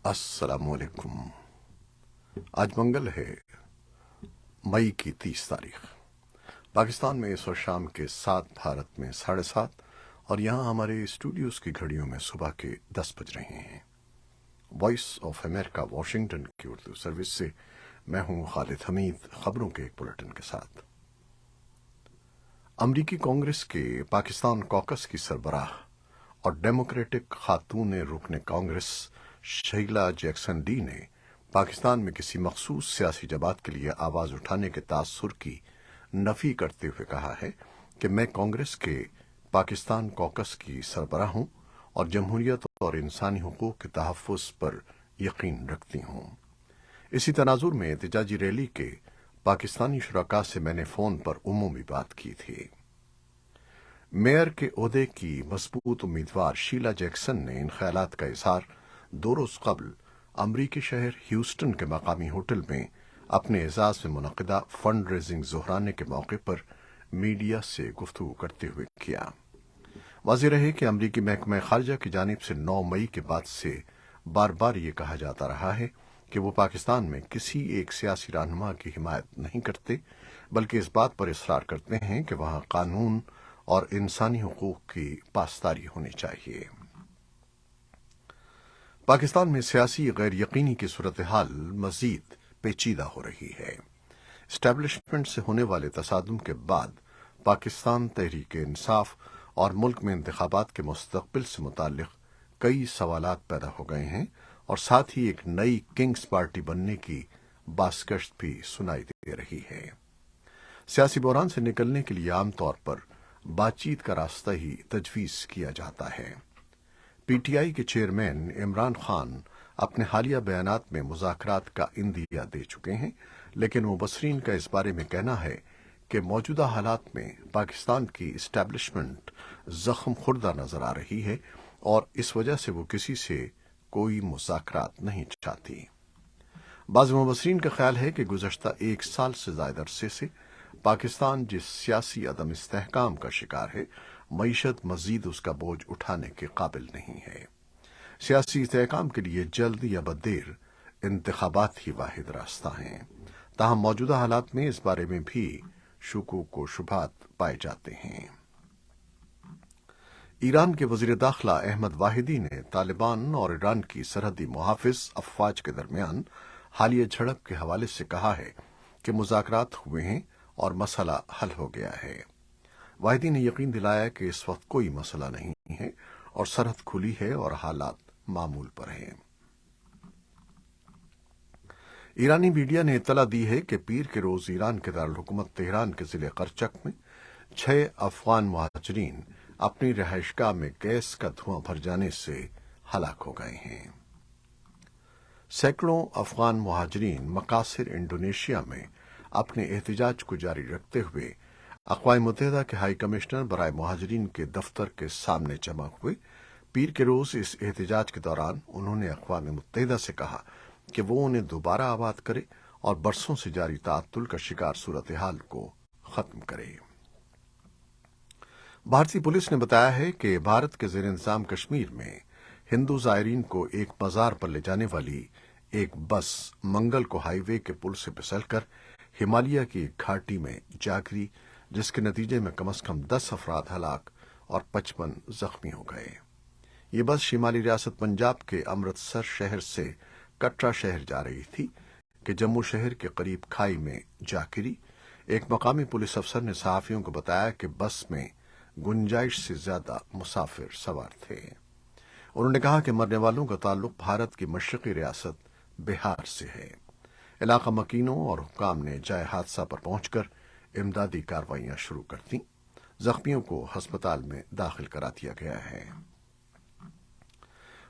السلام علیکم۔ آج منگل ہے، مئی کی 30 تاریخ۔ پاکستان میں اس وقت شام کے 7، بھارت میں 7:30، اور یہاں ہمارے اسٹوڈیوز کی گھڑیوں میں صبح کے 10 بج رہے ہیں۔ وائس آف امریکہ واشنگٹن کی اردو سروس سے میں ہوں خالد حمید، خبروں کے ایک بلیٹن کے ساتھ۔ امریکی کانگریس کے پاکستان کوکس کی سربراہ اور ڈیموکریٹک خاتون رکن کانگریس شیلا جیکسن ڈی نے پاکستان میں کسی مخصوص سیاسی جماعت کے لیے آواز اٹھانے کے تاثر کی نفی کرتے ہوئے کہا ہے کہ میں کانگریس کے پاکستان کوکس کی سربراہ ہوں اور جمہوریت اور انسانی حقوق کے تحفظ پر یقین رکھتی ہوں۔ اسی تناظر میں احتجاجی ریلی کے پاکستانی شرکاء سے میں نے فون پر عمومی بات کی تھی۔ میئر کے عہدے کی مضبوط امیدوار شیلا جیکسن نے ان خیالات کا اظہار 2 روز قبل امریکی شہر ہیوسٹن کے مقامی ہوٹل میں اپنے اعزاز میں منعقدہ فنڈ ریزنگ ظہرانے کے موقع پر میڈیا سے گفتگو کرتے ہوئے کیا۔ واضح رہے کہ امریکی محکمہ خارجہ کی جانب سے 9 مئی کے بعد سے بار بار یہ کہا جاتا رہا ہے کہ وہ پاکستان میں کسی ایک سیاسی رہنما کی حمایت نہیں کرتے، بلکہ اس بات پر اصرار کرتے ہیں کہ وہاں قانون اور انسانی حقوق کی پاسداری ہونی چاہیے۔ پاکستان میں سیاسی غیر یقینی کی صورتحال مزید پیچیدہ ہو رہی ہے۔ اسٹیبلشمنٹ سے ہونے والے تصادم کے بعد پاکستان تحریک انصاف اور ملک میں انتخابات کے مستقبل سے متعلق کئی سوالات پیدا ہو گئے ہیں، اور ساتھ ہی ایک نئی کنگز پارٹی بننے کی بازگشت بھی سنائی دے رہی ہے۔ سیاسی بحران سے نکلنے کے لیے عام طور پر بات چیت کا راستہ ہی تجویز کیا جاتا ہے۔ پی ٹی آئی کے چیئرمین عمران خان اپنے حالیہ بیانات میں مذاکرات کا عندیہ دے چکے ہیں، لیکن مبصرین کا اس بارے میں کہنا ہے کہ موجودہ حالات میں پاکستان کی اسٹیبلشمنٹ زخم خوردہ نظر آ رہی ہے، اور اس وجہ سے وہ کسی سے کوئی مذاکرات نہیں چاہتی۔ بعض مبصرین کا خیال ہے کہ گزشتہ 1 سال سے زائد عرصے سے پاکستان جس سیاسی عدم استحکام کا شکار ہے، معیشت مزید اس کا بوجھ اٹھانے کے قابل نہیں ہے۔ سیاسی استحکام کے لیے جلد یا بدیر انتخابات ہی واحد راستہ ہیں، تاہم موجودہ حالات میں اس بارے میں بھی شکوک و شبہات پائے جاتے ہیں۔ ایران کے وزیر داخلہ احمد واحدی نے طالبان اور ایران کی سرحدی محافظ افواج کے درمیان حالیہ جھڑپ کے حوالے سے کہا ہے کہ مذاکرات ہوئے ہیں اور مسئلہ حل ہو گیا ہے۔ واحدی نے یقین دلایا کہ اس وقت کوئی مسئلہ نہیں ہے اور سرحد کھلی ہے اور حالات معمول پر ہیں۔ ایرانی میڈیا نے اطلاع دی ہے کہ پیر کے روز ایران کے دارالحکومت تہران کے ضلع قرچک میں 6 افغان مہاجرین اپنی رہائش گاہ میں گیس کا دھواں بھر جانے سے ہلاک ہو گئے ہیں۔ سینکڑوں افغان مہاجرین مقاصد انڈونیشیا میں اپنے احتجاج کو جاری رکھتے ہوئے اقوام متحدہ کے ہائی کمشنر برائے مہاجرین کے دفتر کے سامنے جمع ہوئے۔ پیر کے روز اس احتجاج کے دوران انہوں نے اقوام متحدہ سے کہا کہ وہ انہیں دوبارہ آباد کرے اور برسوں سے جاری تعطل کا شکار صورتحال کو ختم کرے۔ بھارتی پولیس نے بتایا ہے کہ بھارت کے زیر انتظام کشمیر میں ہندو زائرین کو ایک مزار پر لے جانے والی ایک بس منگل کو ہائی وے کے پل سے پھسل کر ہمالیہ کی ایک گھاٹی میں جا گری، جس کے نتیجے میں کم از کم 10 افراد ہلاک اور 55 زخمی ہو گئے۔ یہ بس شمالی ریاست پنجاب کے امرتسر شہر سے کٹرا شہر جا رہی تھی کہ جموں شہر کے قریب کھائی میں جا گری۔ ایک مقامی پولیس افسر نے صحافیوں کو بتایا کہ بس میں گنجائش سے زیادہ مسافر سوار تھے۔ انہوں نے کہا کہ مرنے والوں کا تعلق بھارت کی مشرقی ریاست بہار سے ہے۔ علاقہ مکینوں اور حکام نے جائے حادثہ پر پہنچ کر امدادی کارروائیاں شروع کر دیں۔ زخمیوں کو ہسپتال میں داخل کرا دیا گیا ہے۔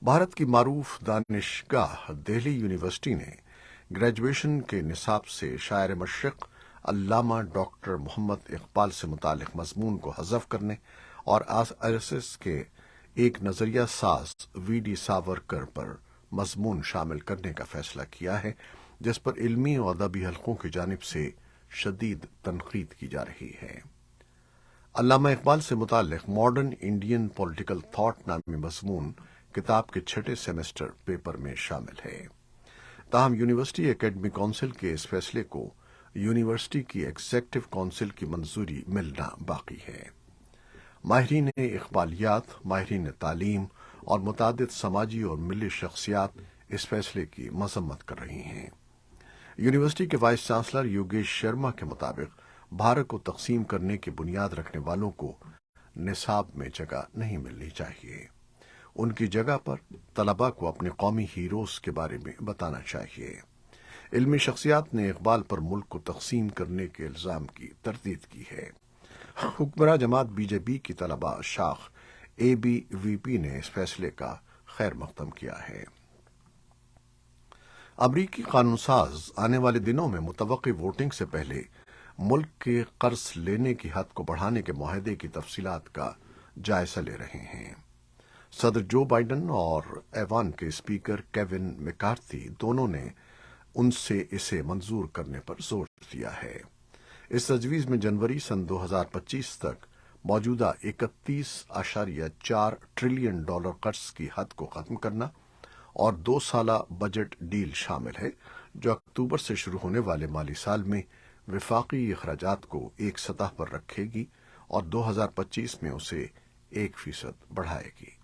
بھارت کی معروف دانشگاہ دہلی یونیورسٹی نے گریجویشن کے نصاب سے شاعر مشرق علامہ ڈاکٹر محمد اقبال سے متعلق مضمون کو حذف کرنے اور RSS کے ایک نظریہ ساز وی ڈی ساورکر پر مضمون شامل کرنے کا فیصلہ کیا ہے، جس پر علمی اور ادبی حلقوں کی جانب سے شدید تنقید کی جا رہی ہے۔ علامہ اقبال سے متعلق ماڈرن انڈین پولیٹیکل تھاٹ نامی مضمون किताब के छठे सेमेस्टर पेपर में शामिल है। ताहम यूनिवर्सिटी एकेडमी काउंसिल के इस फैसले को यूनिवर्सिटी की एग्जेक्टिव काउंसिल की मंजूरी मिलना बाकी है। माहिरीन इकबालियात, माहिरीन तालीम और मुतादिद समाजी और मिली शख्सियात इस फैसले की मजम्मत कर रही हैं। यूनिवर्सिटी के वाइस चांसलर योगेश शर्मा के मुताबिक भारत को तकसीम करने की बुनियाद रखने वालों को निसाब में जगह नहीं मिलनी चाहिए। उनकी जगह पर तलबा को अपने कौमी हीरोज के बारे में बताना चाहिए। इल्मी शख्सियात ने इकबाल पर मुल्क को तकसीम करने के इल्जाम की तरदीद की है। हुक्मरान जमात बीजेपी की तलबा शाख ABVP ने इस फैसले का खैर मकदम किया है। अमरीकी कानूनसाज आने वाले दिनों में मुतवक्की वोटिंग से पहले मुल्क के कर्ज लेने की हद को बढ़ाने के मुआहदे की तफसीलात का जायजा ले रहे हैं। सदर जो बाइडन और ऐवान के स्पीकर केविन मैकार्थी दोनों ने उनसे इसे मंजूर करने पर जोर दिया है। इस तजवीज में जनवरी सन 2025 तक मौजूदा 31.4 ट्रिलियन डॉलर कर्ज की हद को खत्म करना और 2 साला बजट डील शामिल है, जो अक्टूबर से शुरू होने वाले माली साल में विफाकी अखराजात को एक सतह पर रखेगी और 2025 में उसे 1% बढ़ाएगी।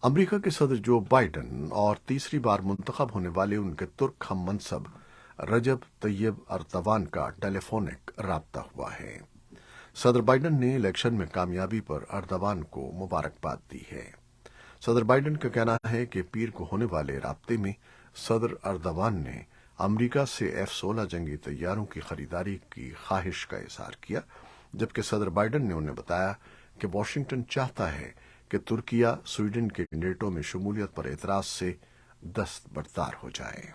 अमरीका के सदर जो बाइडन और तीसरी बार मुंतखब होने वाले उनके तुर्क हम मनसब रजब तैयब अर्दवान का टेलीफोनिक राब्ता हुआ है। सदर बाइडन ने इलेक्शन में कामयाबी पर अर्दवान को मुबारकबाद दी है। सदर बाइडन का कहना है कि पीर को होने वाले राब्ते में सदर अर्दवान ने अमरीका से F-16 जंगी तैयारों की खरीदारी की ख्वाहिश का इजहार किया, जबकि सदर बाइडन ने उन्हें बताया कि वॉशिंगटन चाहता है कि तुर्किया स्वीडन के नेटो में शमूलियत पर एतराज से दस्तबरदार हो जाए।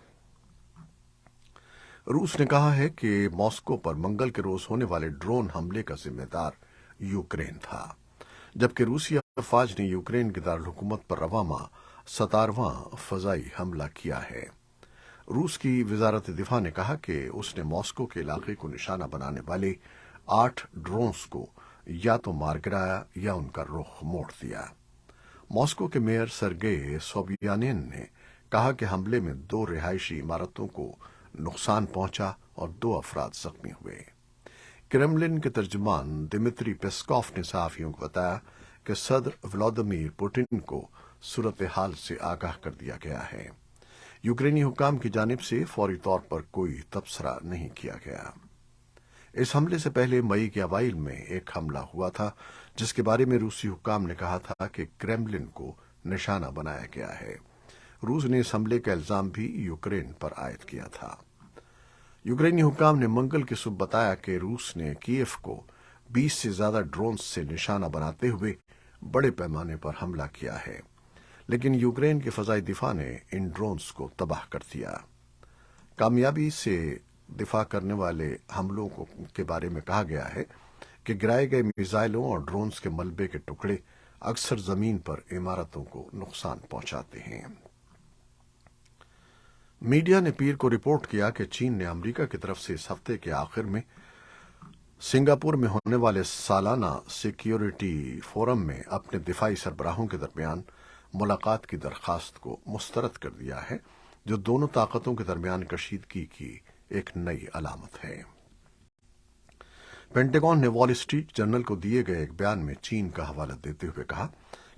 रूस ने कहा है कि मॉस्को पर मंगल के रोज होने वाले ड्रोन हमले का जिम्मेदार यूक्रेन था, जबकि रूसी अफवाज ने यूक्रेन के दारकूमत पर रवा माह 17वां फजाई हमला किया है। रूस की वजारत दिफा ने कहा कि उसने मॉस्को के इलाके को निशाना बनाने वाले 8 ड्रोन्स को या तो मार गिराया या उनका रुख मोड़ दिया। मॉस्को के मेयर सरगेई सोबियानिन ने कहा कि हमले में 2 रिहायशी इमारतों को नुकसान पहुंचा और 2 अफराद जख्मी हुए। क्रेमलिन के तर्जुमान दिमित्री पेस्कॉफ ने सहाफियों को बताया कि सदर व्लादिमीर पुतिन को सूरत हाल से आगाह कर दिया गया है। यूक्रेनी हुकाम की जानिब से फौरी तौर पर कोई तबसरा नहीं किया गया। इस हमले से पहले मई के अवाइल में एक हमला हुआ था, जिसके बारे में रूसी हुकाम ने कहा था कि क्रेमलिन को निशाना बनाया गया है। रूस ने इस हमले का इल्जाम भी यूक्रेन पर आयद किया था। यूक्रेनी हुकाम ने मंगल की सुबह बताया कि रूस ने कीव को 20 से ज्यादा ड्रोन्स से निशाना बनाते हुए बड़े पैमाने पर हमला किया है, लेकिन यूक्रेन के फजाई दिफा ने इन ड्रोन्स को तबाह कर दिया। कामयाबी से दिफा करने वाले हमलों के बारे में कहा गया है कि गिराए गए मिसाइलों और ड्रोन्स के मलबे के टुकड़े अक्सर जमीन पर इमारतों को नुकसान पहुंचाते हैं। मीडिया ने पीर को रिपोर्ट किया कि चीन ने अमेरिका की तरफ से इस हफ्ते के आखिर में सिंगापुर में होने वाले सालाना सिक्योरिटी फोरम में अपने दिफाई सरबराहों के दरमियान मुलाकात की दरखास्त को मुस्तरद कर दिया है, जो दोनों ताकतों के दरमियान कशीदगी की एक नई अलामत है। पेंटागन ने वॉल स्ट्रीट जर्नल को दिए गए एक बयान में चीन का हवाला देते हुए कहा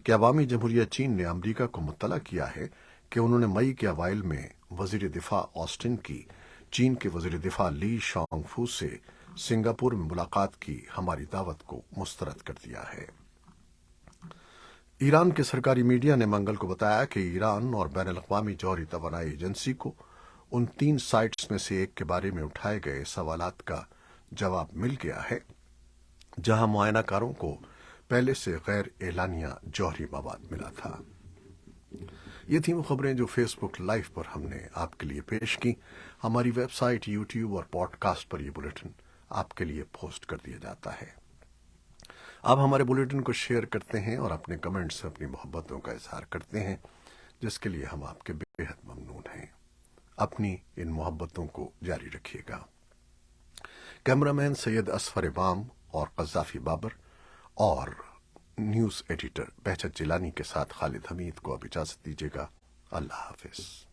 कि अवामी जमहूरिया चीन ने अमेरिका को मुत्तला किया है कि उन्होंने मई के अवाइल में वजीर दिफा ऑस्टिन की चीन के वजीर दिफा ली शॉन्गफू से सिंगापुर में मुलाकात की हमारी दावत को मुस्तरद कर दिया है। ईरान के सरकारी मीडिया ने मंगल को बताया कि ईरान और बैन अल-अक़वामी जौहरी तवानाई एजेंसी को उन 3 साइट्स में से एक के बारे में उठाए गए सवालात का जवाब मिल गया है, जहां मुआयनाकारों को पहले से गैर एलानिया जौहरी मवाद मिला था। ये थी वो खबरें जो फेसबुक लाइव पर हमने आपके लिए पेश की। हमारी वेबसाइट, यूट्यूब और पॉडकास्ट पर यह बुलेटिन आपके लिए पोस्ट कर दिया जाता है। आप हमारे बुलेटिन को शेयर करते हैं और अपने कमेंट से अपनी मोहब्बतों का इजहार करते हैं, जिसके लिए हम आपके बेहद ममनून हैं। अपनी इन मोहब्बतों को जारी रखिएगा। कैमरामैन सैयद असफर इमाम और कज़ाफी बाबर और نیوز ایڈیٹر بہجت جیلانی کے ساتھ خالد حمید کو اب اجازت دیجیے گا۔ اللہ حافظ۔